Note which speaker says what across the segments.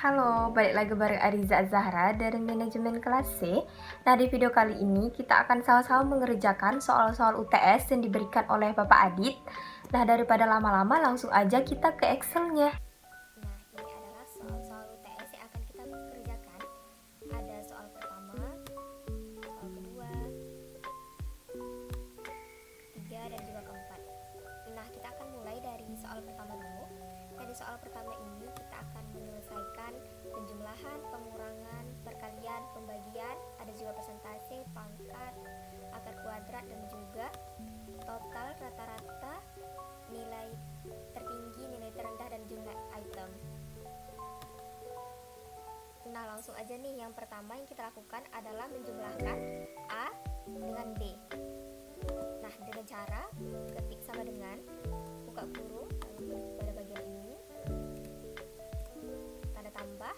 Speaker 1: Halo, balik lagi bareng Ariza Zahra dari Manajemen Kelas C. Nah, di video kali ini kita akan sama-sama mengerjakan soal-soal UTS yang diberikan oleh Bapak Adit. Nah, daripada lama-lama, langsung aja kita ke Excel-nya.
Speaker 2: Nah, ini adalah soal-soal UTS yang akan kita kerjakan. Ada soal pertama, soal kedua, ketiga, dan juga keempat. Nah, kita akan mulai dari soal pertama dulu. Nah, di soal pertama ini kita akan menyelesaikan penjumlahan, pengurangan, perkalian, pembagian, ada juga persentase, pangkat, akar kuadrat, dan juga total, rata-rata, nilai tertinggi, nilai terendah, dan jumlah item. Nah, langsung aja nih, yang pertama yang kita lakukan adalah menjumlahkan A dengan B. Nah, dengan cara ketik sama dengan buka kurung, lalu klik pada bagian ini, tanda tambah,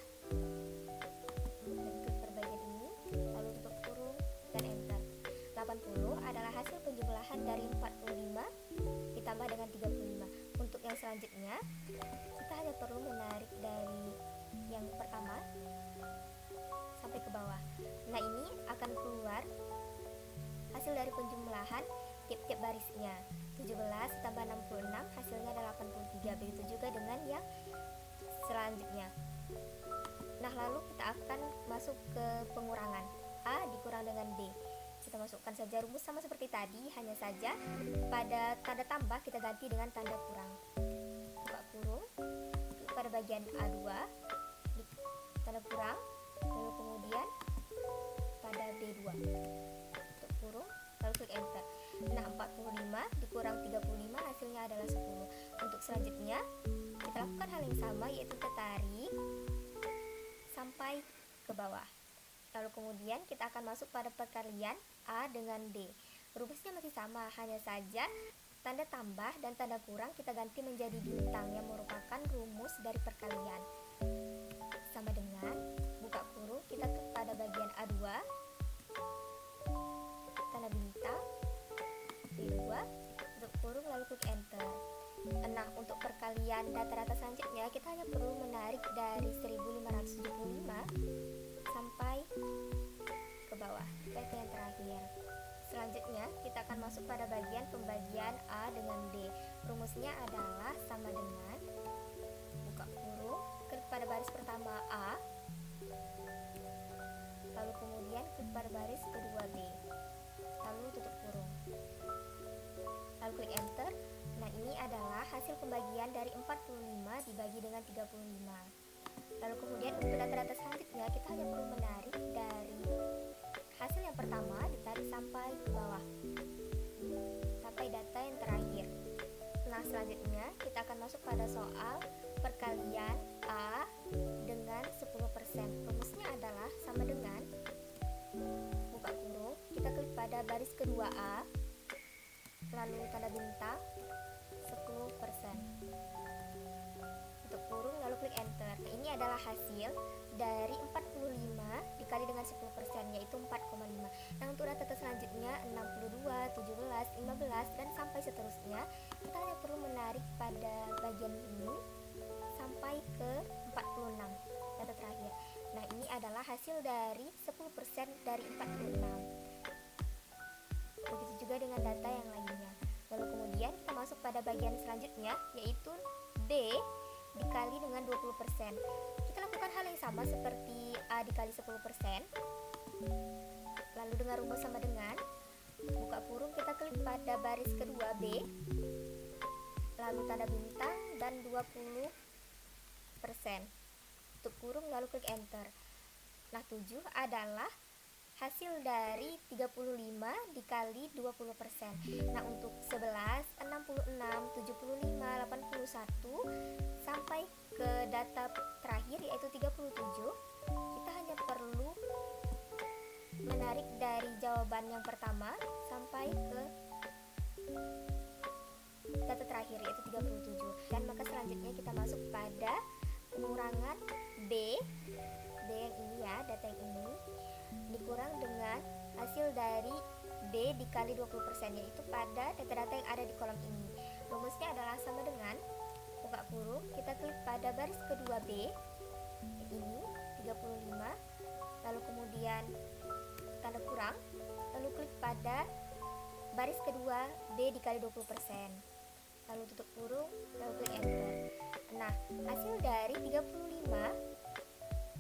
Speaker 2: dan klik pada bagian ini, lalu tutup kurung, dan enter. 80 adalah hasil penjumlahan dari 45 ditambah dengan 35. Untuk yang selanjutnya, kita hanya perlu menarik dari yang pertama sampai ke bawah. Nah, ini akan keluar hasil dari penjumlahan tiap-tiap barisnya. 17 tambah 66 hasilnya adalah 83. Begitu juga dengan yang selanjutnya. Nah, lalu kita akan masuk ke pengurangan. A dikurang dengan B. Kita masukkan saja rumus sama seperti tadi, hanya saja pada tanda tambah kita ganti dengan tanda kurang. Buka kurung, pada bagian A2 di tanda kurang, lalu kemudian pada B2 tutup kurung, lalu klik enter. Nah, 45 dikurang 35 hasilnya adalah 10. Untuk selanjutnya kita lakukan hal yang sama, yaitu kita tarik sampai ke bawah. Lalu kemudian kita akan masuk pada perkalian A dengan D. Rumusnya masih sama, hanya saja tanda tambah dan tanda kurang kita ganti menjadi bintang yang merupakan rumus dari perkalian. Sama dengan buka kurung, kita klik pada bagian A2, tanda bintang, B2, tutup kurung, lalu klik enter. Nah, untuk perkalian data-data selanjutnya kita hanya perlu menarik dari 1575 sampai ke bawah, ke yang terakhir. Selanjutnya kita akan masuk pada bagian pembagian A dengan D. Rumusnya adalah sama dengan buka kurung, klik pada baris pertama A, lalu kemudian klik pada baris kedua B, lalu tutup kurung, lalu klik enter. Nah, ini adalah hasil pembagian dari 45 dibagi dengan 35. Lalu kemudian untuk data-data selanjutnya kita hanya perlu menarik dari hasil yang pertama, ditarik sampai ke bawah sampai data yang terakhir. Nah, selanjutnya kita akan masuk pada soal perkalian A dengan 10%. Rumusnya adalah sama dengan buka kurung, kita klik pada baris kedua A, lalu tanda bintang 10%, tutup kurung, lalu klik enter. Nah, ini adalah hasil dari 45 dikali dengan 10%, yaitu 4,5. Nah, untuk data selanjutnya 62, 17, 15, dan sampai seterusnya kita hanya perlu menarik pada bagian ini sampai ke 46, data terakhir. Nah, ini adalah hasil dari 10% dari 46. Begitu juga dengan data yang lainnya. Lalu kemudian kita masuk pada bagian selanjutnya, yaitu D dikali dengan 20%. Kita lakukan hal yang sama seperti A dikali 10%. Lalu dengan rumus sama dengan buka kurung, kita klik pada baris kedua B, lalu tanda bintang dan 20%, tutup kurung, lalu klik enter. Nah, 7 adalah hasil dari 35 dikali 20%. Nah, untuk 11, 66, 75, 81 sampai ke data terakhir yaitu 37, kita hanya perlu menarik dari jawaban yang pertama sampai ke data terakhir yaitu 37. Dan maka selanjutnya kita masuk pada pengurangan B yang ini ya, data yang ini dikurang dengan hasil dari D dikali 20%, yaitu pada data-data yang ada di kolom ini. Rumusnya adalah sama dengan buka kurung, kita klik pada baris kedua B ini, lalu kemudian tanda kurang, lalu klik pada baris kedua B dikali 20%, lalu tutup kurung, lalu klik enter. Nah, hasil dari 35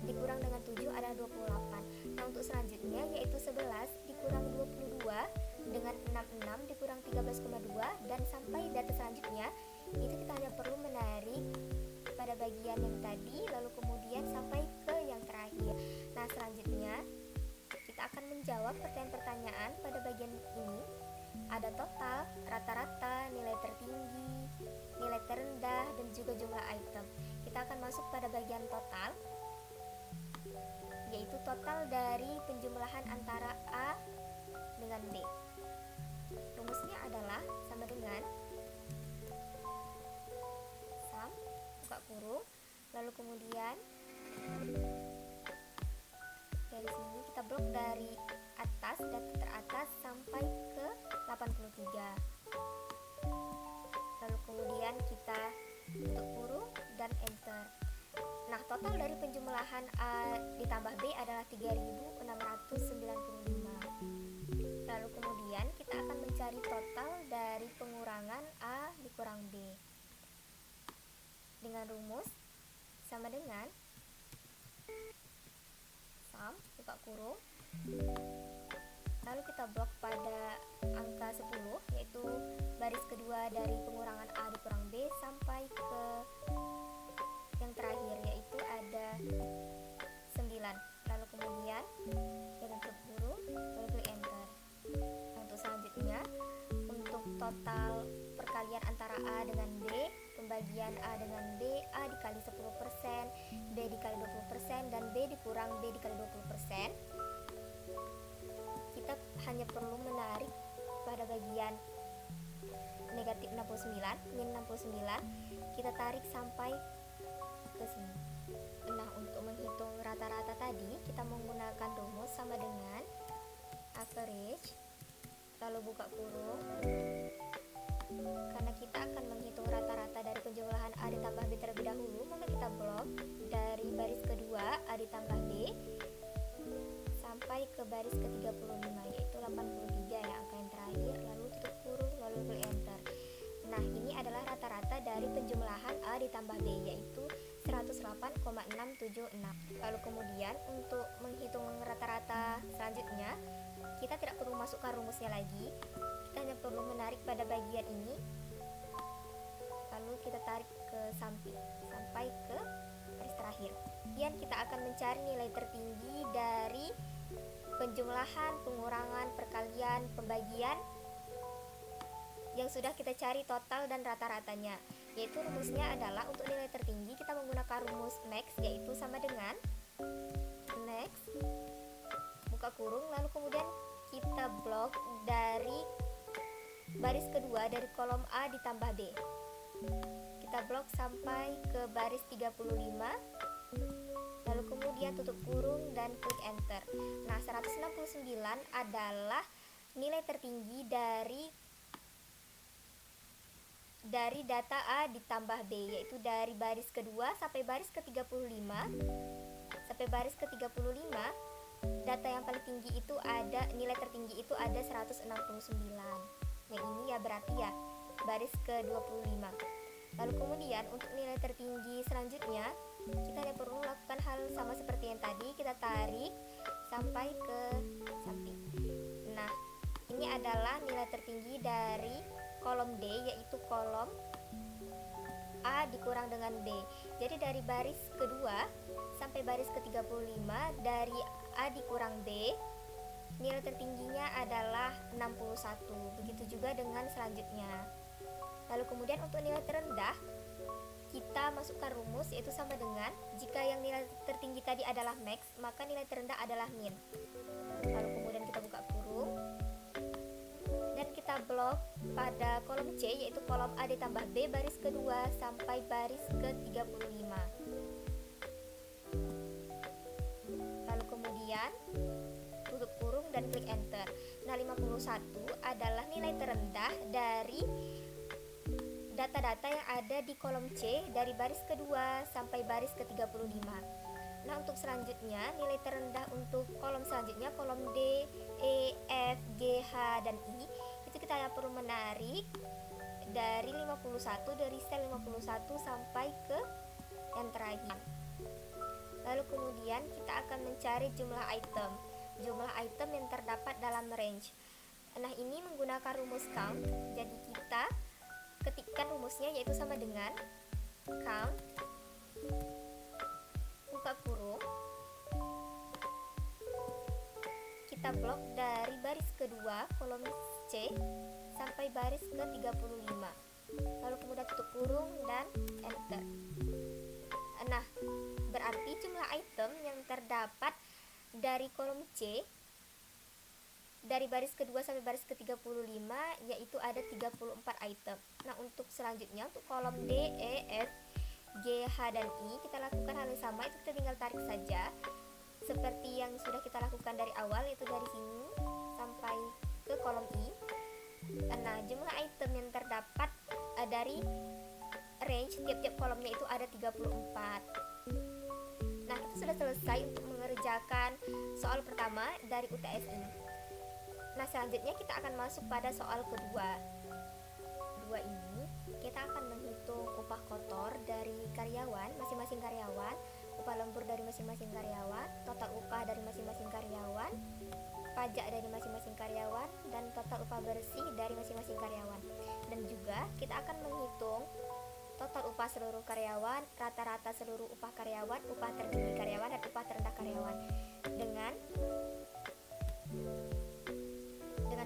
Speaker 2: dikurang dengan 7 adalah 28. Nah, untuk selanjutnya yaitu 11 dikurang 22 dengan 66 dikurang 13,2, dan sampai data selanjutnya itu kita hanya perlu menarik pada bagian yang tadi lalu kemudian sampai ke yang terakhir. Nah, selanjutnya kita akan menjawab pertanyaan-pertanyaan pada bagian ini. Ada total, rata-rata, nilai tertinggi, nilai terendah, dan juga jumlah item. Kita akan masuk pada bagian total, yaitu total dari penjumlahan antara A dengan B. Rumusnya adalah sama dengan sum, buka kurung, lalu kemudian dari sini kita blok dari atas, data teratas sampai ke 83. Lalu kemudian kita tutup kurung dan enter. Nah, total dari penjumlahan A ditambah B adalah 3695. Lalu kemudian kita akan mencari total dari pengurangan A dikurang B dengan rumus sama dengan sum, buka kurung, lalu kita blok pada angka 10, yaitu baris kedua dari pengurangan A dikurang B sampai ke yang terakhir, yaitu ada 9. Lalu kemudian kita tutup kurung, lalu klik enter. Nah, untuk selanjutnya, untuk total perkalian antara A dengan B, pembagian A dengan B, A dikali 10%, B dikali 20%, dan B dikurang B dikali 20%, kita hanya perlu menarik pada bagian negatif 69, min 69, kita tarik sampai ke sini. Nah, untuk menghitung rata-rata tadi, kita menggunakan rumus sama dengan average, lalu buka kurung. Karena kita akan menghitung rata-rata dari penjumlahan A ditambah B terlebih dahulu, maka kita blok dari baris kedua A ditambah B sampai ke baris ke-35, yaitu 83 ya, angka yang terakhir, lalu tutup kurung, lalu klik enter. Nah, ini adalah rata-rata dari penjumlahan A ditambah B, yaitu 108,676. Lalu kemudian untuk menghitung rata-rata selanjutnya, kita tidak perlu masukkan rumusnya lagi, kita hanya perlu menarik pada bagian ini, lalu kita tarik ke samping sampai ke baris terakhir. Kemudian kita akan mencari nilai tertinggi dari penjumlahan, pengurangan, perkalian, pembagian yang sudah kita cari total dan rata-ratanya, yaitu rumusnya adalah untuk nilai tertinggi kita menggunakan rumus max, yaitu sama dengan max, buka kurung, lalu kemudian kita blok dari baris kedua dari kolom A ditambah B, kita blok sampai ke baris 35, lalu kemudian tutup kurung dan klik enter. Nah, 169 adalah nilai tertinggi dari data A ditambah B, yaitu dari baris kedua sampai baris ke-35. Sampai baris ke-35, data yang paling tinggi itu ada, nilai tertinggi itu ada 169. Yang ini ya berarti ya baris ke-25. Lalu kemudian untuk nilai tertinggi selanjutnya, kita hanya perlu lakukan hal sama seperti yang tadi, kita tarik sampai ke samping. Nah, ini adalah nilai tertinggi dari kolom D, yaitu kolom A dikurang dengan B. Jadi dari baris kedua sampai baris ke-35, dari A dikurang B, nilai tertingginya adalah 61. Begitu juga dengan selanjutnya. Lalu kemudian untuk nilai terendah, kita masukkan rumus, yaitu sama dengan jika yang nilai tertinggi tadi adalah max, maka nilai terendah adalah min. Lalu kemudian kita buka kurung dan kita blok pada kolom C, yaitu kolom A ditambah B baris kedua sampai baris ke-35. Lalu kemudian tutup kurung dan klik enter. Nah, 51 adalah nilai terendah dari data-data yang ada di kolom C dari baris kedua sampai baris ke-35. Nah, untuk selanjutnya nilai terendah untuk kolom selanjutnya, kolom D, E, F, G, H, dan I, itu kita perlu menarik dari 51, dari sel 51 sampai ke yang terakhir. Lalu kemudian kita akan mencari jumlah item yang terdapat dalam range. Nah, ini menggunakan rumus count. Jadi kita ketikkan rumusnya, yaitu sama dengan count, buka kurung, kita blok dari baris kedua kolom C sampai baris ke 35, lalu kemudian tutup kurung dan enter. Nah, berarti jumlah item yang terdapat dari kolom C dari baris kedua sampai baris ke-35 yaitu ada 34 item. Nah, untuk selanjutnya untuk kolom D, E, F, G, H, dan I, kita lakukan hal yang sama, itu kita tinggal tarik saja seperti yang sudah kita lakukan dari awal, yaitu dari sini sampai ke kolom I. Nah, jumlah item yang terdapat dari range tiap-tiap kolomnya itu ada 34. Nah, kita sudah selesai untuk mengerjakan soal pertama dari UTS ini. Nah, selanjutnya kita akan masuk pada soal kedua. Kedua ini kita akan menghitung upah kotor dari karyawan, masing-masing karyawan, upah lembur dari masing-masing karyawan, total upah dari masing-masing karyawan, pajak dari masing-masing karyawan, dan total upah bersih dari masing-masing karyawan. Dan juga kita akan menghitung total upah seluruh karyawan, rata-rata seluruh upah karyawan, upah tertinggi karyawan, dan upah terendah karyawan dengan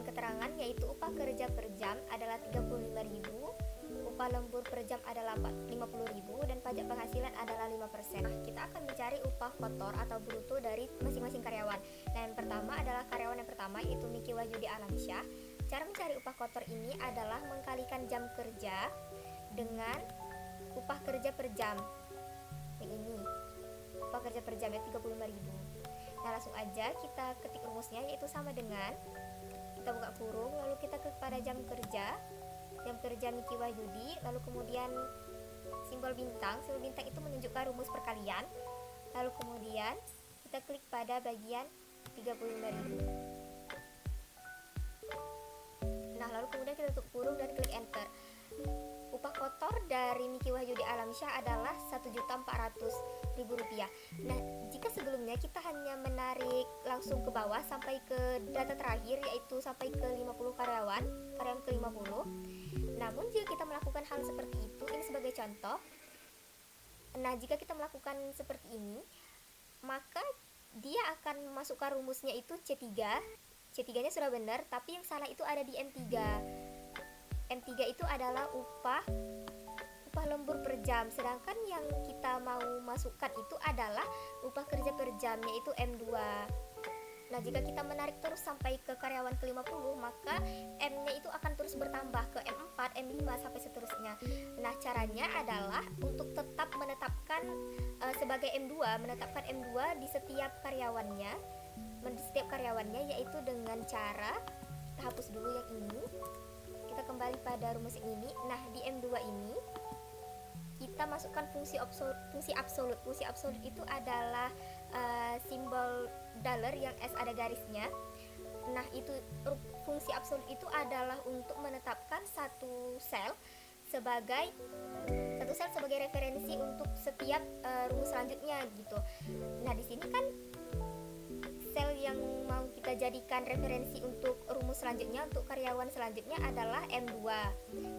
Speaker 2: keterangan, yaitu upah kerja per jam adalah 35.000, upah lembur per jam adalah 50.000, dan pajak penghasilan adalah 5%. Nah, kita akan mencari upah kotor atau bruto dari masing-masing karyawan. Nah, yang pertama adalah karyawan yang pertama, yaitu Niki Wahyudi Alamsyah. Cara mencari upah kotor ini adalah mengkalikan jam kerja dengan upah kerja per jam. Yang ini upah kerja per jam ya 35.000. Nah, langsung aja kita ketik rumusnya, yaitu sama dengan, kita buka kurung, lalu kita klik pada jam kerja Niki Wahyudi, lalu kemudian simbol bintang itu menunjukkan rumus perkalian, lalu kemudian kita klik pada bagian 35.000. Nah, lalu kemudian kita tutup kurung dan klik enter. Upah kotor dari Niki Wahyudi Alamsyah adalah Rp1.400.000. Nah, jika sebelumnya kita hanya menarik langsung ke bawah sampai ke data terakhir, yaitu sampai ke 50 karyawan ke-50. Namun jika kita melakukan hal seperti itu, ini sebagai contoh. Nah, jika kita melakukan seperti ini, maka dia akan memasukkan rumusnya itu C3. C3-nya sudah benar, tapi yang salah itu ada di M3. M3 itu adalah upah lembur per jam, sedangkan yang kita mau masukkan itu adalah upah kerja per jam, yaitu M2. Nah, jika kita menarik terus sampai ke karyawan ke-50, maka M-nya itu akan terus bertambah ke M4, M5 sampai seterusnya. Nah, caranya adalah untuk tetap menetapkan sebagai M2, menetapkan M2 di setiap karyawannya, yaitu dengan cara kita hapus dulu yang ini. Kita kembali pada rumus ini. Nah, di M2 ini kita masukkan fungsi absolut. Fungsi absolut itu adalah simbol dollar yang S ada garisnya. Nah, itu fungsi absolut itu adalah untuk menetapkan satu sel sebagai referensi untuk setiap rumus selanjutnya gitu. Nah, di sini kan sel yang mau kita jadikan referensi untuk rumus selanjutnya, untuk karyawan selanjutnya adalah M2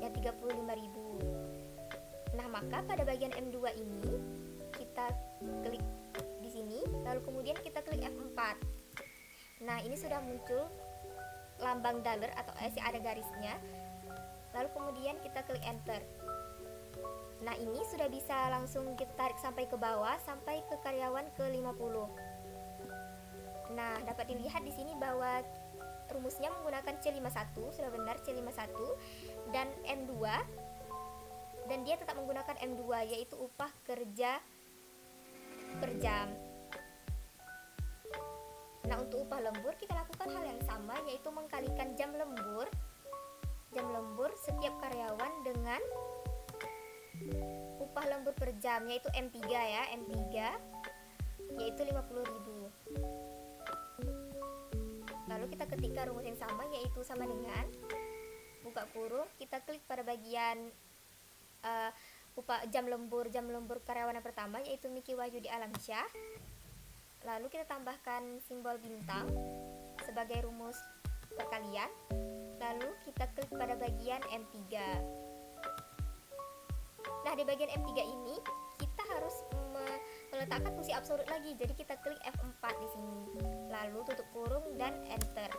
Speaker 2: yang 35.000. Nah, maka pada bagian M2 ini kita klik di sini, lalu kemudian kita klik F4. Nah, ini sudah muncul lambang dollar atau S yang ada garisnya. Lalu kemudian kita klik enter. Nah, ini sudah bisa langsung kita tarik sampai ke bawah, sampai ke karyawan ke-50. Nah, dapat dilihat di sini bahwa rumusnya menggunakan C51, sudah benar C51, dan M2, dan dia tetap menggunakan M2, yaitu upah kerja per jam. Nah, untuk upah lembur kita lakukan hal yang sama, yaitu mengkalikan jam lembur setiap karyawan dengan upah lembur per jam, yaitu M3 ya, M3. yaitu 50.000. Lalu kita ketikkan rumus yang sama, yaitu sama dengan buka kurung, kita klik pada bagian upah jam lembur karyawan yang pertama, yaitu Miki Wahyudi Alamsyah. Lalu kita tambahkan simbol bintang sebagai rumus perkalian. Lalu kita klik pada bagian M3. Nah, di bagian M3 ini kita harus meletakkan fungsi absolut lagi. Jadi kita klik F4 di sini. Lalu tutup kurung dan enter.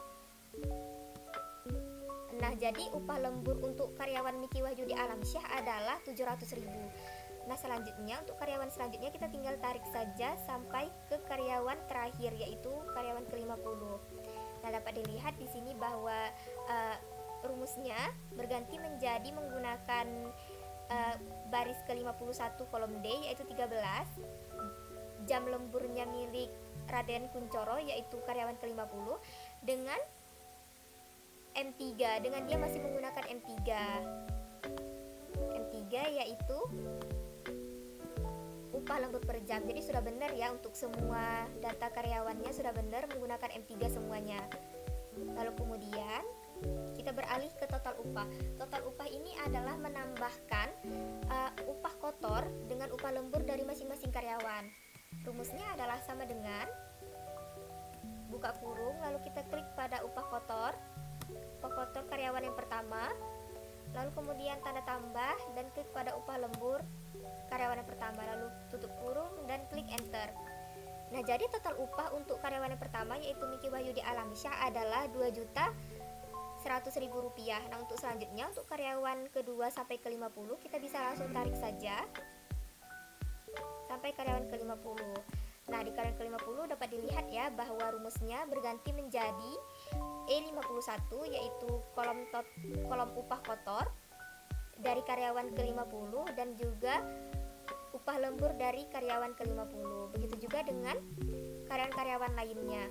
Speaker 2: Nah, jadi upah lembur untuk karyawan Miki Wahyudi Alamsyah adalah 700.000. Nah, selanjutnya untuk karyawan selanjutnya kita tinggal tarik saja sampai ke karyawan terakhir, yaitu karyawan ke-50. Nah, dapat dilihat di sini bahwa rumusnya berganti menjadi menggunakan baris ke-51 kolom D, yaitu 13. Jam lemburnya milik Raden Kuncoro, yaitu karyawan ke-50, dengan M3, dengan dia masih menggunakan M3 yaitu upah lembur per jam. Jadi sudah benar ya, untuk semua data karyawannya sudah benar menggunakan M3 semuanya. Lalu kemudian kita beralih ke total upah. Total upah ini adalah menambahkan upah kotor dengan upah lembur dari masing-masing karyawan. Rumusnya adalah sama dengan buka kurung, lalu kita klik pada upah kotor karyawan yang pertama, lalu kemudian tanda tambah dan klik pada upah lembur karyawan yang pertama, lalu tutup kurung dan klik enter. Nah, jadi total upah untuk karyawan yang pertama, yaitu Miki Wahyudi Alamsyah, adalah Rp2.100.000. Nah, untuk selanjutnya untuk karyawan kedua sampai ke-50 kita bisa langsung tarik saja sampai karyawan ke-50. Nah, di karyawan ke-50 dapat dilihat ya bahwa rumusnya berganti menjadi E51, yaitu kolom upah kotor dari karyawan ke-50 dan juga upah lembur dari karyawan ke-50. Begitu juga dengan karyawan-karyawan lainnya.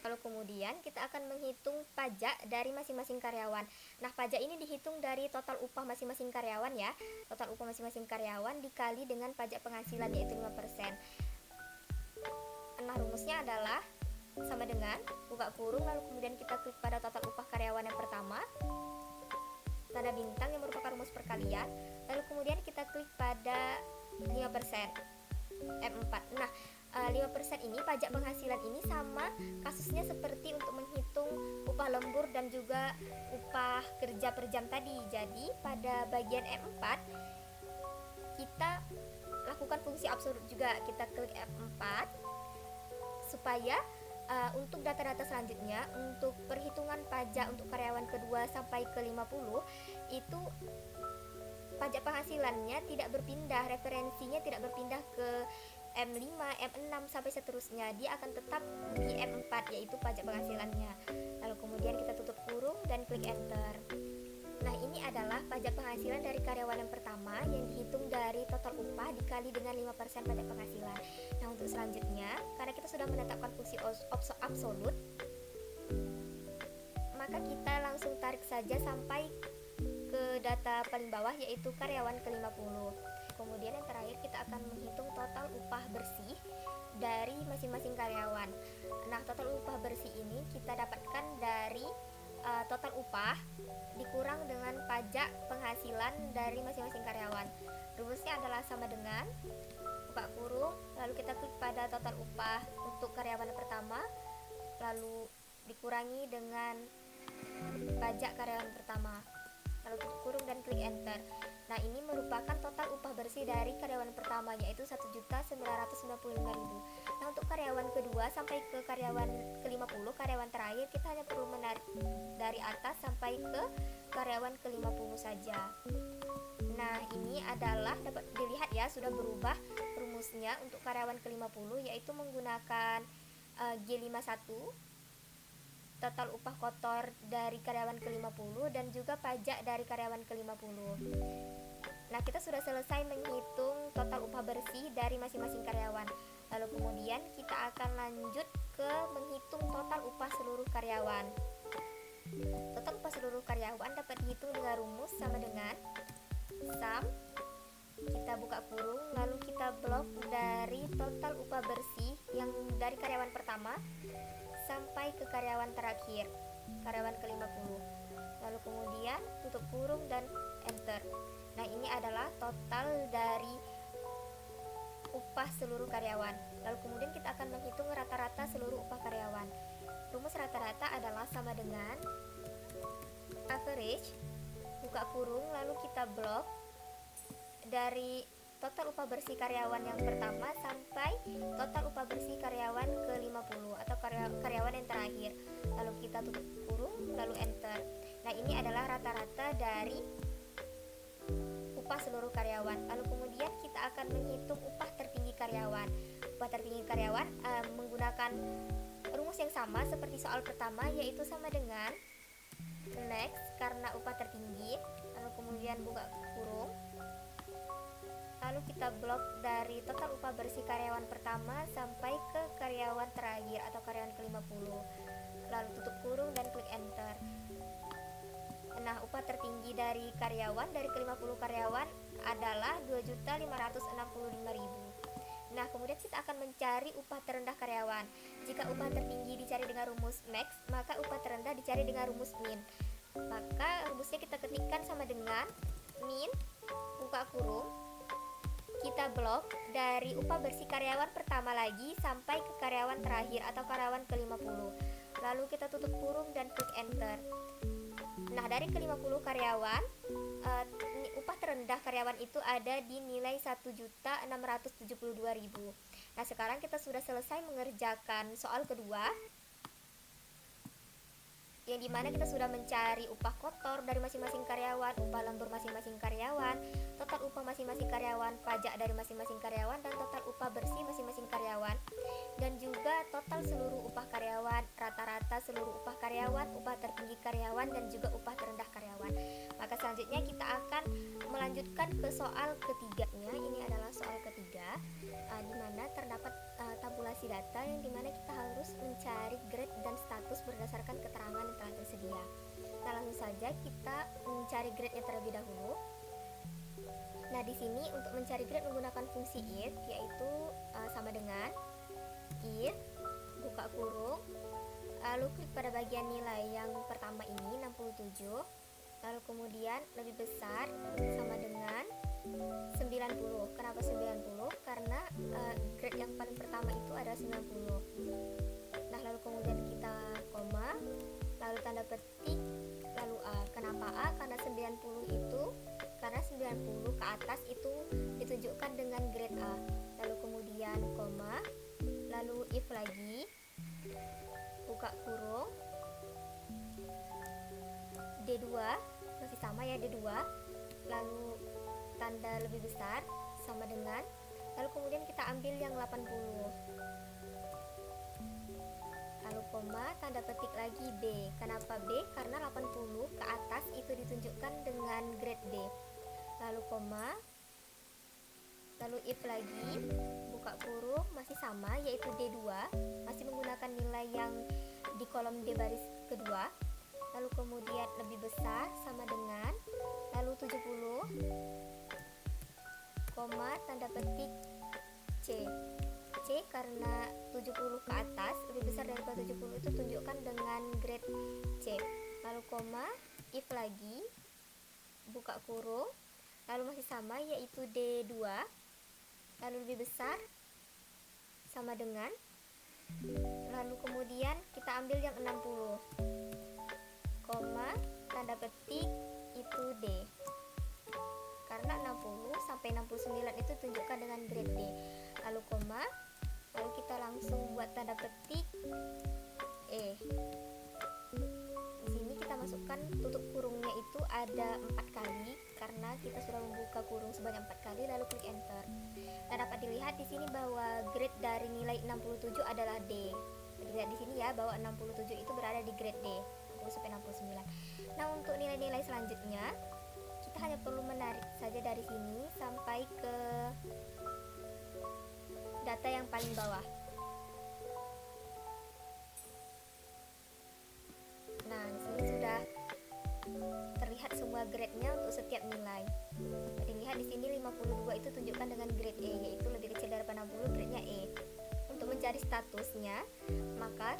Speaker 2: Lalu kemudian kita akan menghitung pajak dari masing-masing karyawan. Nah, pajak ini dihitung dari total upah masing-masing karyawan ya. Total upah masing-masing karyawan dikali dengan pajak penghasilan, yaitu 5%. Nah, rumusnya adalah sama dengan buka kurung, lalu kemudian kita klik pada total upah karyawan yang pertama, tanda bintang yang merupakan rumus perkalian, lalu kemudian kita klik pada 5% M4. Nah, 5% ini pajak penghasilan ini sama kasusnya seperti untuk menghitung upah lembur dan juga upah kerja per jam tadi. Jadi pada bagian M4 kita lakukan fungsi absolut juga, kita klik F4 supaya untuk data-data selanjutnya, untuk perhitungan pajak untuk karyawan kedua sampai ke-50 itu pajak penghasilannya tidak berpindah, referensinya tidak berpindah ke M5, M6 sampai seterusnya. Dia akan tetap di M4, yaitu pajak penghasilannya. Lalu kemudian kita tutup kurung dan klik enter. Nah, ini adalah pajak penghasilan dari karyawan yang pertama yang dihitung dari total upah dikali dengan 5% pajak penghasilan. Nah, untuk selanjutnya, karena kita sudah menetapkan fungsi absolut, maka kita langsung tarik saja sampai ke data paling bawah, yaitu karyawan ke-50. Kemudian yang terakhir kita akan menghitung total upah bersih dari masing-masing karyawan. Nah, total upah bersih ini kita dapatkan dari total upah dikurang dengan pajak penghasilan dari masing-masing karyawan. Rumusnya adalah sama dengan buka kurung, lalu kita klik pada total upah untuk karyawan pertama, lalu dikurangi dengan pajak karyawan pertama, lalu tutup kurung dan klik enter. Nah, ini merupakan total upah bersih dari karyawan pertama, yaitu Rp1.995.000. Nah, untuk karyawan kedua sampai ke karyawan ke-50, karyawan terakhir, kita hanya perlu menarik dari atas sampai ke karyawan ke-50 saja. Nah, ini adalah dapat dilihat ya, sudah berubah rumusnya untuk karyawan ke-50, yaitu menggunakan G51, total upah kotor dari karyawan ke-50 dan juga pajak dari karyawan ke-50. Nah, kita sudah selesai menghitung total upah bersih dari masing-masing karyawan. Lalu kemudian kita akan lanjut ke menghitung total upah seluruh karyawan. Total upah seluruh karyawan dapat dihitung dengan rumus sama dengan sum kita buka kurung, lalu kita blok dari total upah bersih yang dari karyawan pertama sampai ke karyawan terakhir, karyawan ke-50. Lalu kemudian tutup kurung dan enter. Nah, ini adalah total dari upah seluruh karyawan. Lalu kemudian kita akan menghitung rata-rata seluruh upah karyawan. Rumus rata-rata adalah sama dengan average, buka kurung, lalu kita blok dari total upah bersih karyawan yang pertama sampai total upah bersih karyawan ke-50 atau karyawan yang terakhir. Lalu kita tutup kurung, lalu enter. Nah, ini adalah rata-rata dari upah seluruh karyawan. Lalu kemudian kita akan menghitung upah tertinggi karyawan. Upah tertinggi karyawan menggunakan rumus yang sama seperti soal pertama, yaitu sama dengan next karena upah tertinggi, lalu kemudian buka kurung, lalu kita blok dari total upah bersih karyawan pertama sampai ke karyawan terakhir atau karyawan ke-50, lalu tutup kurung dan klik enter. Nah, upah tertinggi dari karyawan, dari ke-50 karyawan adalah 2.565.000. Nah, kemudian kita akan mencari upah terendah karyawan. Jika upah tertinggi dicari dengan rumus max, maka upah terendah dicari dengan rumus min. Maka rumusnya kita ketikkan sama dengan min, buka kurung, kita blok dari upah bersih karyawan pertama lagi sampai ke karyawan terakhir atau karyawan ke-50. Lalu kita tutup kurung dan klik enter. Nah, dari ke-50 karyawan, upah terendah karyawan itu ada di nilai 1.672.000. Nah, sekarang kita sudah selesai mengerjakan soal kedua, yang dimana kita sudah mencari upah kotor dari masing-masing karyawan, upah lembur masing-masing karyawan, total upah masing-masing karyawan, pajak dari masing-masing karyawan, dan total upah bersih masing-masing karyawan, dan juga total seluruh upah karyawan, rata-rata seluruh upah karyawan, upah tertinggi karyawan, dan juga upah terendah karyawan. Maka selanjutnya kita akan melanjutkan ke soal ketiganya. Ini adalah soal ketiga, di mana terdapat tabulasi data yang dimana kita harus mencari grade dan status berdasarkan keterangan yang telah tersedia. Nah, langsung saja kita mencari grade-nya terlebih dahulu. Nah, di sini untuk mencari grade menggunakan fungsi if, yaitu sama dengan if, buka kurung, lalu klik pada bagian nilai yang pertama ini 67, lalu kemudian lebih besar sama dengan 90. Kenapa 90? Karena grade yang paling pertama itu adalah 90. Nah, lalu kemudian kita koma, lalu tanda petik, lalu A. Kenapa A? Karena 90 itu, karena 90 ke atas itu ditunjukkan dengan grade A. Lalu kemudian koma, lalu if lagi, buka kurung, D2, masih sama ya D2, lalu tanda lebih besar sama dengan, lalu kemudian kita ambil yang 80, lalu koma, tanda petik lagi B. Kenapa B? Karena 80 ke atas itu ditunjukkan dengan grade D. Lalu koma, lalu if lagi, buka kurung, masih sama yaitu D2, masih menggunakan nilai yang di kolom D baris kedua, lalu kemudian lebih besar sama dengan, lalu 70, koma, tanda petik C. C karena 70 ke atas lebih besar daripada 70 itu tunjukkan dengan grade C. Lalu koma, if lagi, buka kurung, lalu masih sama yaitu D2, lalu lebih besar sama dengan, lalu kemudian kita ambil yang 60, koma, tanda petik itu D. Karena 60 sampai 69 itu tunjukkan dengan grade D. Lalu koma, lalu kita langsung buat tanda petik E. Di sini kita masukkan tutup kurungnya itu ada 4 kali karena kita sudah membuka kurung sebanyak 4 kali, lalu klik enter. Nah, dapat dilihat di sini bahwa grade dari nilai 67 adalah D. Dilihat di sini ya bahwa 67 itu berada di grade D, 60 sampai 69. Nah, untuk nilai-nilai selanjutnya kita hanya perlu menarik saja dari sini sampai ke data yang paling bawah. Nah, di sini sudah terlihat semua grade-nya untuk setiap nilai. Dilihat di sini 52 2 itu tunjukkan dengan grade E, yaitu lebih kecil daripada 60, grade-nya E. Untuk mencari statusnya, maka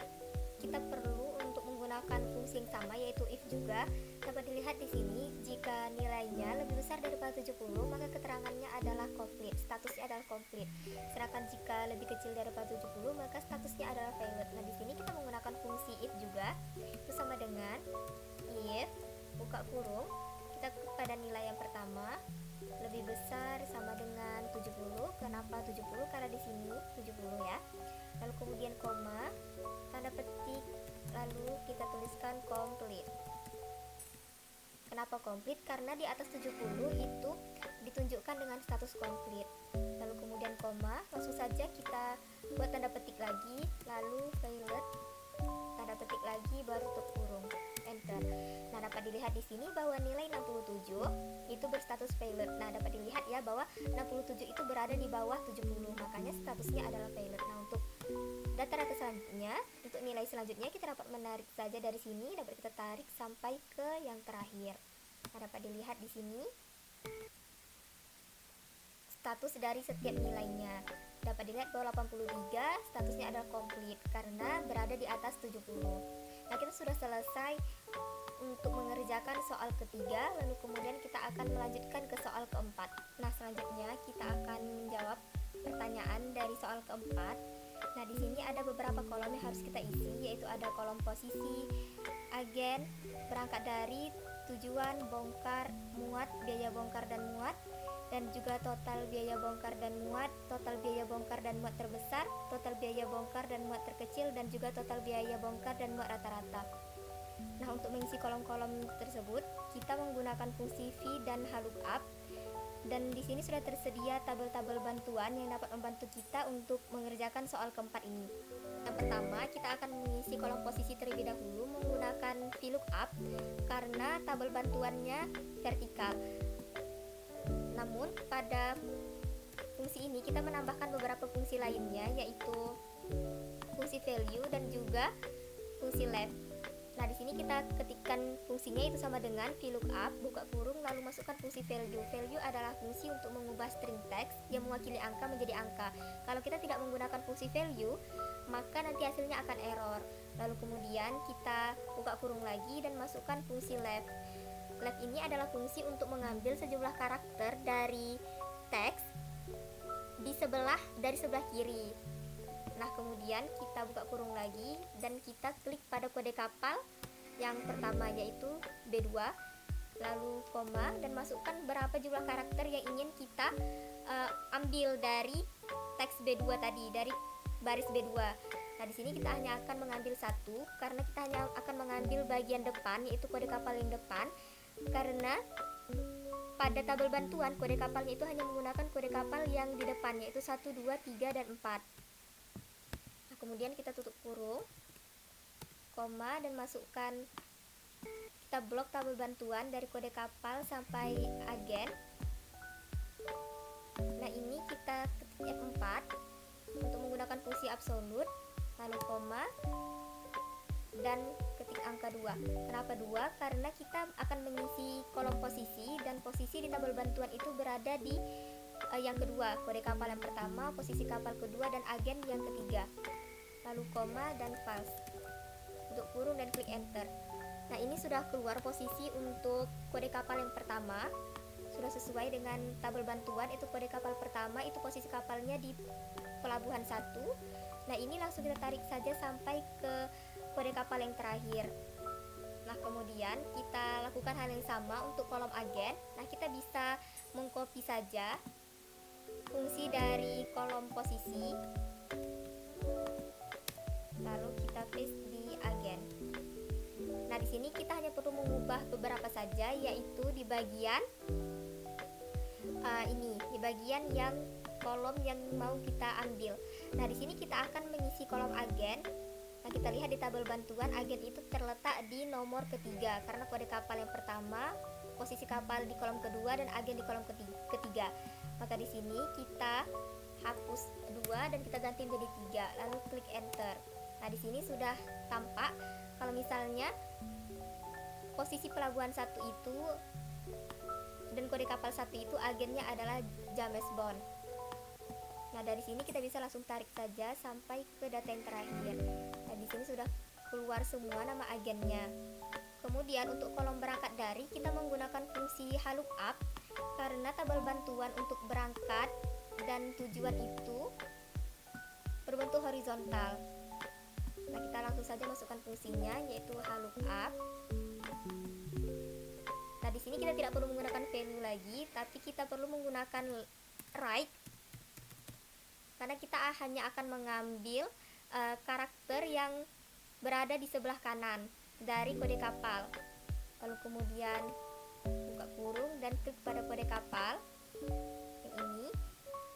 Speaker 2: kita perlu untuk menggunakan fungsi yang sama, yaitu if juga. Dapat dilihat di sini, jika nilainya lebih besar daripada 70, maka keterangannya adalah complete, statusnya adalah complete. Sedangkan jika lebih kecil daripada 70, maka statusnya adalah failed. Nah, di sini kita menggunakan fungsi if juga. Itu sama dengan if buka kurung, kita pada nilai yang pertama lebih besar sama dengan 70. Kenapa 70? Karena di sini 70 ya. Lalu kemudian koma, tanda petik, lalu kita tuliskan complete. Kenapa complete? Karena di atas 70 itu ditunjukkan dengan status complete. Lalu kemudian koma, langsung saja kita buat tanda petik lagi, lalu failed, tanda petik lagi, baru tutup kurung, enter. Nah, dapat dilihat di sini bahwa nilai 67 itu berstatus failed. Nah, dapat dilihat ya bahwa 67 itu berada di bawah 70, makanya statusnya adalah failed. Nah, untuk data-data selanjutnya, untuk nilai selanjutnya kita dapat menarik saja dari sini, dapat kita tarik sampai ke yang terakhir. Nah, dapat dilihat di sini status dari setiap nilainya. Dapat dilihat bahwa 83 statusnya adalah complete karena berada di atas 70. Nah, kita sudah selesai untuk mengerjakan soal ketiga, lalu kemudian kita akan melanjutkan ke soal keempat. Nah, selanjutnya kita akan menjawab pertanyaan dari soal keempat. Nah, di sini ada beberapa kolom yang harus kita isi, yaitu ada kolom posisi, agen, berangkat dari, tujuan, bongkar, muat, biaya bongkar dan muat, dan juga total biaya bongkar dan muat, total biaya bongkar dan muat terbesar, total biaya bongkar dan muat terkecil, dan juga total biaya bongkar dan muat rata-rata. Nah, untuk mengisi kolom-kolom tersebut, kita menggunakan fungsi v dan lookup. Dan di sini sudah tersedia tabel-tabel bantuan yang dapat membantu kita untuk mengerjakan soal keempat ini. Yang pertama, kita akan mengisi kolom posisi terlebih dahulu menggunakan VLOOKUP karena tabel bantuannya vertikal. Namun, pada fungsi ini kita menambahkan beberapa fungsi lainnya, yaitu fungsi value dan juga fungsi left. Nah, di sini kita ketikkan fungsinya itu sama dengan VLOOKUP, buka kurung, lalu masukkan fungsi value. Value adalah fungsi untuk mengubah string teks yang mewakili angka menjadi angka. Kalau kita tidak menggunakan fungsi value, maka nanti hasilnya akan error. Lalu kemudian kita buka kurung lagi dan masukkan fungsi left. Left ini adalah fungsi untuk mengambil sejumlah karakter dari teks dari sebelah kiri. Nah, kemudian kita buka kurung lagi dan kita klik pada kode kapal yang pertama, yaitu B2, lalu koma, dan masukkan berapa jumlah karakter yang ingin kita ambil dari teks B2 tadi, dari baris B2. Nah, di sini kita hanya akan mengambil satu karena kita hanya akan mengambil bagian depan, yaitu kode kapal yang depan, karena pada tabel bantuan kode kapalnya itu hanya menggunakan kode kapal yang di depan, yaitu 1, 2, 3, dan 4. Kemudian kita tutup kurung, koma, dan masukkan, kita blok tabel bantuan dari kode kapal sampai agen. Nah, ini kita ketik F4 untuk menggunakan fungsi absolut, lalu koma, dan ketik angka 2. Kenapa 2? Karena kita akan mengisi kolom posisi, dan posisi di tabel bantuan itu berada di yang kedua, kode kapal yang pertama, posisi kapal kedua, dan agen yang ketiga. Lalu koma dan false, tutup kurung dan klik enter. Nah, ini sudah keluar posisi untuk kode kapal yang pertama, sudah sesuai dengan tabel bantuan. Itu kode kapal pertama, itu posisi kapalnya di pelabuhan 1. Nah, ini langsung kita tarik saja sampai ke kode kapal yang terakhir. Nah, kemudian kita lakukan hal yang sama untuk kolom agen. Nah, kita bisa mengcopy saja fungsi dari kolom posisi, lalu kita paste di agen. Nah, di sini kita hanya perlu mengubah beberapa saja, yaitu di bagian di bagian yang kolom yang mau kita ambil. Nah, di sini kita akan mengisi kolom agen. Nah, kita lihat di tabel bantuan, agen itu terletak di nomor ketiga karena kode kapal yang pertama, posisi kapal di kolom kedua, dan agen di kolom ketiga. Maka di sini kita hapus 2 dan kita ganti menjadi 3, lalu klik enter. Nah, di sini sudah tampak kalau misalnya posisi pelabuhan 1 itu dan kode kapal 1 itu agennya adalah James Bond. Nah, dari sini kita bisa langsung tarik saja sampai ke data yang terakhir. Nah, di sini sudah keluar semua nama agennya. Kemudian untuk kolom berangkat dari, kita menggunakan fungsi lookup karena tabel bantuan untuk berangkat dan tujuan itu berbentuk horizontal. Nah, kita langsung saja masukkan fungsinya, yaitu lookup. Nah, di sini kita tidak perlu menggunakan value lagi, tapi kita perlu menggunakan right karena kita hanya akan mengambil karakter yang berada di sebelah kanan dari kode kapal. Lalu kemudian buka kurung dan klik pada kode kapal yang ini,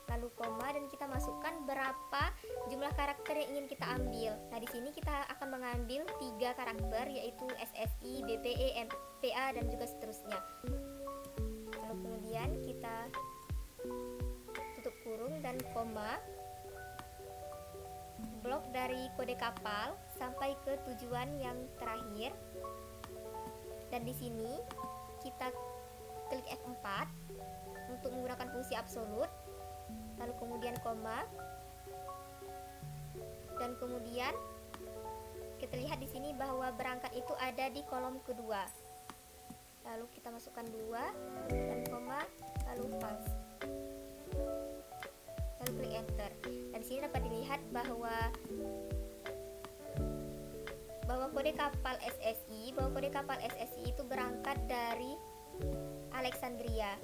Speaker 2: lalu koma, dan kita masukkan berapa jumlah karakter yang ingin kita ambil. Nah, di sini kita akan mengambil 3 karakter, yaitu SSI, BPE, MPA, dan juga seterusnya. Lalu kemudian kita tutup kurung dan koma, blok dari kode kapal sampai ke tujuan yang terakhir. Dan di sini kita klik F4 untuk menggunakan fungsi absolut, lalu kemudian koma, dan kemudian kita lihat di sini bahwa berangkat itu ada di kolom kedua. Lalu kita masukkan 2 dan koma, lalu false. Lalu klik enter. Dan di sini dapat dilihat bahwa kode kapal SSI itu berangkat dari Alexandria.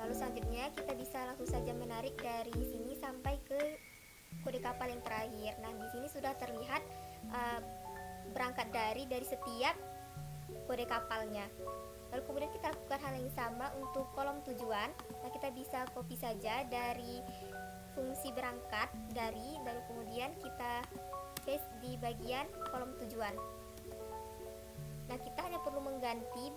Speaker 2: Lalu selanjutnya kita bisa langsung saja menarik dari sini sampai ke kode kapal yang terakhir. Nah, di sini sudah terlihat berangkat dari setiap kode kapalnya. Lalu kemudian kita lakukan hal yang sama untuk kolom tujuan. Nah, kita bisa copy saja dari fungsi berangkat dari, lalu kemudian kita paste di bagian kolom tujuan. Nah, kita hanya perlu mengganti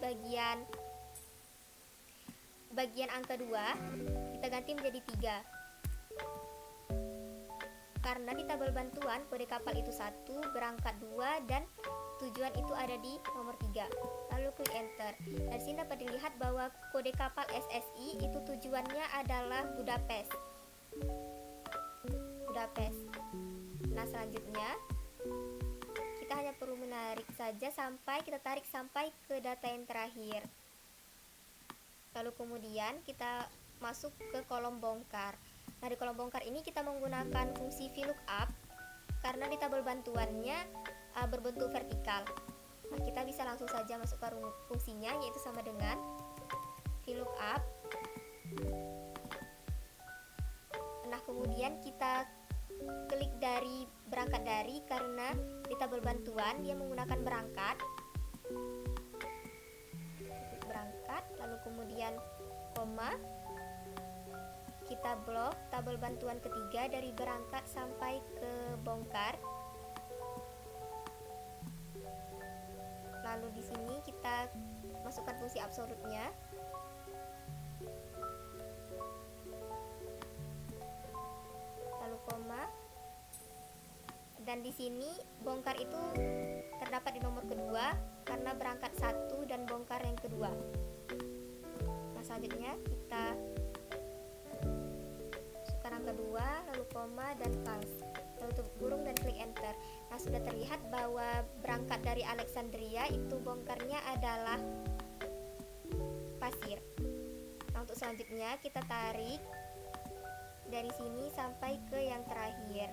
Speaker 2: bagian angka 2, kita ganti menjadi 3. Karena di tabel bantuan kode kapal itu 1, berangkat 2, dan tujuan itu ada di nomor 3. Lalu klik enter. Dari sini dapat dilihat bahwa kode kapal SSI itu tujuannya adalah Budapest. Nah, selanjutnya kita hanya perlu menarik saja kita tarik sampai ke data yang terakhir. Lalu kemudian kita masuk ke kolom bongkar. Nah, di kolom bongkar ini kita menggunakan fungsi VLOOKUP karena di tabel bantuannya berbentuk vertikal. Nah, kita bisa langsung saja masukkan fungsinya, yaitu sama dengan VLOOKUP. Nah, kemudian kita klik dari berangkat dari karena di tabel bantuan dia menggunakan berangkat, lalu kemudian koma, kita blok tabel bantuan ketiga dari berangkat sampai ke bongkar. Lalu di sini kita masukkan fungsi absolutnya. Lalu koma. Dan di sini bongkar itu terdapat di nomor kedua karena berangkat 1 dan bongkar yang kedua. Nah, selanjutnya kita masukkan angka 2, lalu koma dan false. Lalu tutup kurung dan klik enter. Nah, sudah terlihat bahwa berangkat dari Alexandria itu bongkarnya adalah pasir. Nah, untuk selanjutnya kita tarik dari sini sampai ke yang terakhir.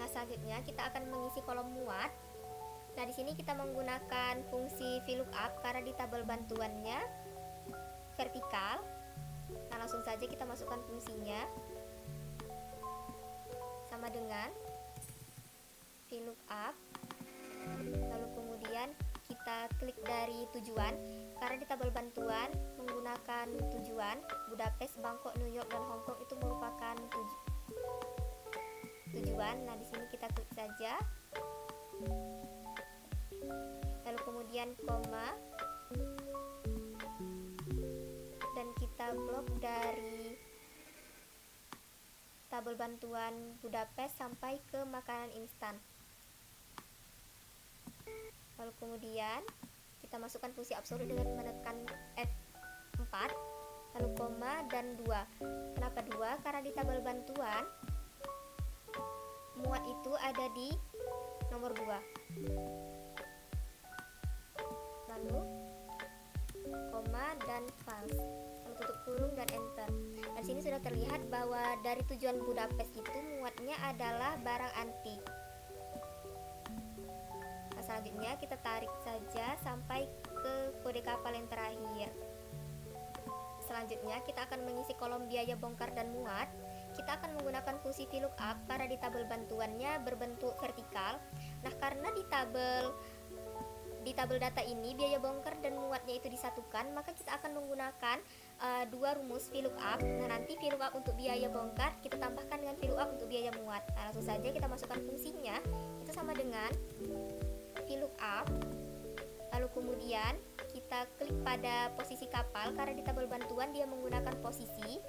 Speaker 2: Nah, selanjutnya kita akan mengisi kolom muat. Nah, di sini kita menggunakan fungsi VLOOKUP karena di tabel bantuannya vertikal. Nah, langsung saja kita masukkan fungsinya sama dengan VLOOKUP. Lalu kemudian kita klik dari tujuan karena di tabel bantuan menggunakan tujuan Budapest, Bangkok, New York, dan Hong Kong itu merupakan tujuan. Nah, di sini kita klik saja, lalu kemudian koma, dan kita blok dari tabel bantuan Budapest sampai ke makanan instan. Lalu kemudian kita masukkan fungsi absolut dengan menekan F4, lalu koma dan 2. Kenapa 2? Karena di tabel bantuan muat itu ada di nomor 2. Lalu koma dan false, lalu tutup kurung dan enter. Dan sini sudah terlihat bahwa dari tujuan Budapest itu muatnya adalah barang antik. Nah, selanjutnya kita tarik saja sampai ke kode kapal yang terakhir. Selanjutnya kita akan mengisi kolom biaya bongkar dan muat. Kita akan menggunakan fungsi VLOOKUP karena di tabel bantuannya berbentuk vertikal. Nah, karena di tabel data ini biaya bongkar dan muatnya itu disatukan, maka kita akan menggunakan dua rumus VLOOKUP. Nah, nanti VLOOKUP untuk biaya bongkar kita tambahkan dengan VLOOKUP untuk biaya muat. Nah, langsung saja kita masukkan fungsinya. Itu sama dengan VLOOKUP, lalu kemudian kita klik pada posisi kapal karena di tabel bantuan dia menggunakan posisi,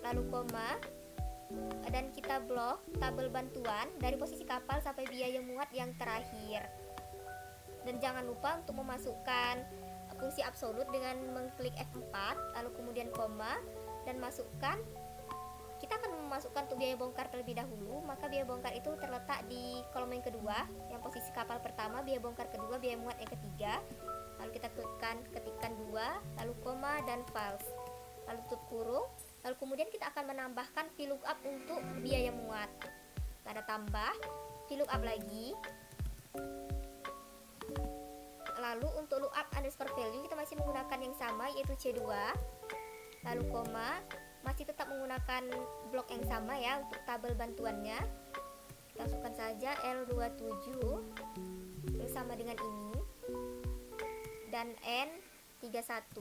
Speaker 2: lalu koma, dan kita blok tabel bantuan dari posisi kapal sampai biaya muat yang terakhir. Dan jangan lupa untuk memasukkan fungsi absolut dengan mengklik F4, lalu kemudian koma, dan masukkan. Kita akan memasukkan untuk biaya bongkar terlebih dahulu, maka biaya bongkar itu terletak di kolom yang kedua, yang posisi kapal pertama, biaya bongkar kedua, biaya muat yang ketiga. Lalu kita ketikkan 2, lalu koma dan false, lalu tutup kurung. Lalu kemudian kita akan menambahkan VLOOKUP untuk biaya muat. Tanda tambah, VLOOKUP lagi. Lalu untuk lookup underscore value kita masih menggunakan yang sama, yaitu C2. Lalu koma, masih tetap menggunakan blok yang sama ya untuk tabel bantuannya. Kita masukkan saja L27 sama dengan ini dan N31.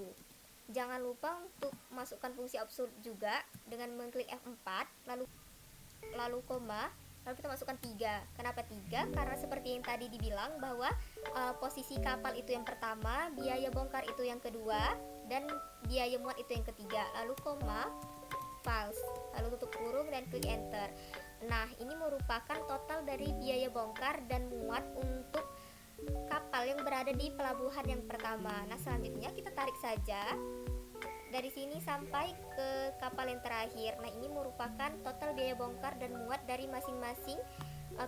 Speaker 2: Jangan lupa untuk masukkan fungsi absolut juga dengan mengklik F4, lalu koma, lalu kita masukkan 3. Kenapa 3? Karena seperti yang tadi dibilang bahwa posisi kapal itu yang pertama, biaya bongkar itu yang kedua, dan biaya muat itu yang ketiga. Lalu koma, false, lalu tutup kurung dan klik enter. Nah, ini merupakan total dari biaya bongkar dan muat untuk kapal yang berada di pelabuhan yang pertama. Nah, selanjutnya kita tarik saja dari sini sampai ke kapal yang terakhir. Nah, ini merupakan total biaya bongkar dan muat dari masing-masing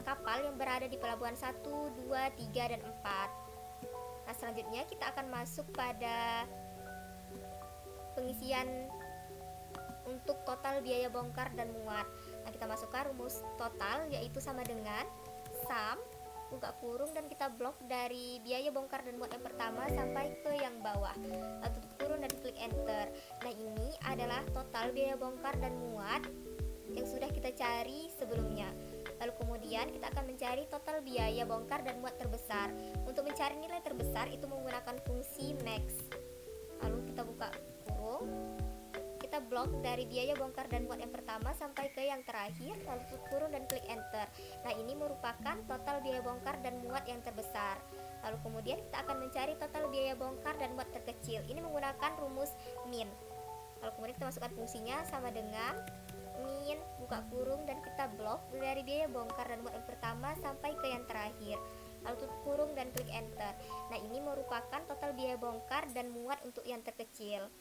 Speaker 2: kapal yang berada di pelabuhan 1, 2, 3, dan 4. Nah, selanjutnya kita akan masuk pada pengisian untuk total biaya bongkar dan muat. Nah, kita masukkan rumus total, yaitu sama dengan sum, buka kurung, dan kita blok dari biaya bongkar dan muat yang pertama sampai ke yang bawah, lalu tutup kurung dan klik enter. Nah, ini adalah total biaya bongkar dan muat yang sudah kita cari sebelumnya. Lalu kemudian kita akan mencari total biaya bongkar dan muat terbesar. Untuk mencari nilai terbesar itu menggunakan fungsi max. Lalu kita buka kurung, kita blok dari biaya bongkar dan muat yang pertama sampai ke yang terakhir, lalu tutup kurung dan klik enter. Nah, ini merupakan total biaya bongkar dan muat yang terbesar. Lalu kemudian kita akan mencari total biaya bongkar dan muat terkecil. Ini menggunakan rumus min. Lalu kemudian kita masukkan fungsinya sama dengan min, buka kurung, dan kita blok dari biaya bongkar dan muat yang pertama sampai ke yang terakhir, lalu tutup kurung dan klik enter. Nah, ini merupakan total biaya bongkar dan muat untuk yang terkecil.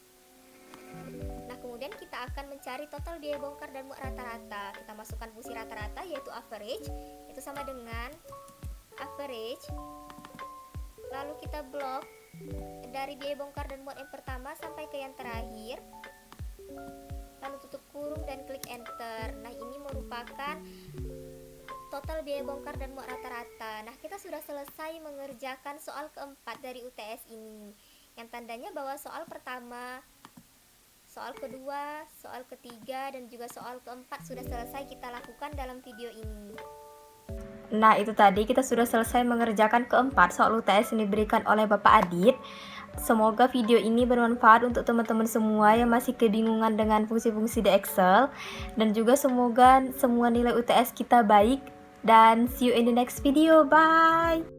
Speaker 2: Nah, kemudian kita akan mencari total biaya bongkar dan muat rata-rata. Kita masukkan fungsi rata-rata, yaitu average, itu sama dengan average, lalu kita blok dari biaya bongkar dan muat yang pertama sampai ke yang terakhir, lalu tutup kurung dan klik enter. Nah, ini merupakan total biaya bongkar dan muat rata-rata. Nah, kita sudah selesai mengerjakan soal keempat dari UTS ini, yang tandanya bahwa soal pertama, soal kedua, soal ketiga, dan juga soal keempat sudah selesai kita lakukan dalam video ini.
Speaker 1: Nah, itu tadi kita sudah selesai mengerjakan keempat soal UTS yang diberikan oleh Bapak Adit. Semoga video ini bermanfaat untuk teman-teman semua yang masih kebingungan dengan fungsi-fungsi di Excel. Dan juga semoga semua nilai UTS kita baik. Dan see you in the next video. Bye!